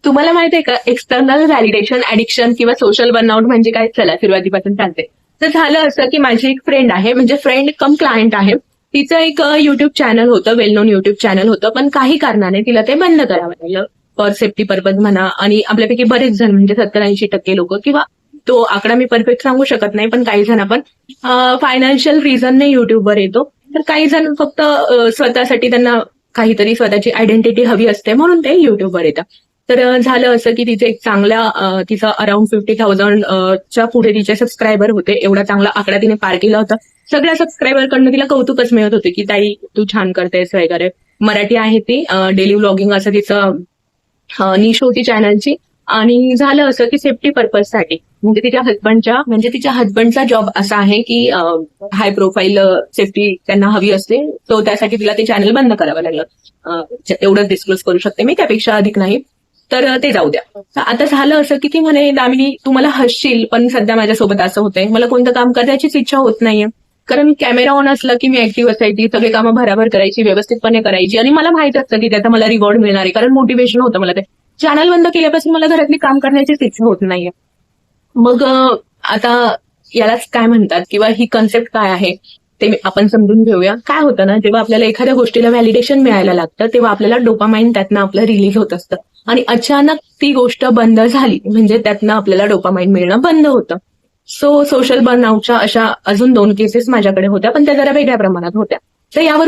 तुम्हाला माहितीये का एक्सटर्नल व्हॅलिडेशन ऍडिक्शन किंवा सोशल बर्नआउट म्हणजे काय? चला सुरुवातीपासून सांगते. तर झालं असं की माझी एक फ्रेंड आहे, म्हणजे फ्रेंड कम क्लायंट आहे. तिचं एक युट्यूब चॅनल होतं, वेल नोन युट्यूब चॅनल होतं, पण काही कारणाने तिला ते बंद करावं लागलं. फॉर सेफ्टी पर्पज म्हणा, आणि आपल्यापैकी बरेच जण म्हणजे 70-80% लोक, किंवा तो आकडा मी परफेक्ट सांगू शकत नाही, पण काही जण आपण फायनान्शियल रिझनने युट्यूबवर येतो. तर काही जण फक्त स्वतःसाठी त्यांना काहीतरी स्वतःची आयडेंटिटी हवी असते म्हणून ते युट्यूबवर येतात. तर झालं असं की तिचे एक तिचं अराउंड 50,000 च्या पुढे तिचे सबस्क्रायबर होते. एवढा चांगला आकडा तिने पार केला होता. सगळ्या सबस्क्रायबरकडनं तिला कौतुकच मिळत होते की ताई तू छान करतेस वगैरे. मराठी आहे ती, डेली व्लॉगिंग असं तिचं निश होती चॅनलची. आणि झालं असं की सेफ्टी पर्पजसाठी म्हणजे तिच्या हजबंडचा जॉब असा आहे की हाय प्रोफाईल सेफ्टी त्यांना हवी असते. तो त्यासाठी तिला ते चॅनल बंद करावं लागलं. एवढंच डिस्क्लोज करू शकते मी, त्यापेक्षा अधिक नाही. तर ते जाऊ द्या. तर आता झालं असं की ती म्हणे, दामिनी तू मला हसशील, पण सध्या माझ्यासोबत असं होतंय, मला कोणतं काम करायचीच इच्छा होत नाहीये. कारण कॅमेरा ऑन असला की मी ऍक्टिव्ह असायची, सगळे कामं भराभर करायची, व्यवस्थितपणे करायची, आणि मला माहित असतं की त्याचा मला रिवॉर्ड मिळणार आहे, कारण मोटिवेशन होतं मला ते. चॅनल बंद केल्यापासून मला घरातली काम करण्याचीच इच्छा होत नाहीये. मग आता यालाच काय म्हणतात किंवा ही कन्सेप्ट काय आहे ते आपण समजून घेऊया. काय होतं ना, जेव्हा आपल्याला एखाद्या गोष्टीला व्हॅलिडेशन मिळायला लागतं तेव्हा आपल्याला डोपामाइन त्यातनं आपलं रिलीज होत असतं, आणि अचानक ती गोष्ट बंद झाली म्हणजे त्यातनं आपल्याला डोपामाइन मिळणं बंद होतं. सो सोशल बर्नआउटच्या अशा अजून 2 केसेस माझ्याकडे होत्या, पण त्या जरा वेगळ्या प्रमाणात होत्या. तर यावर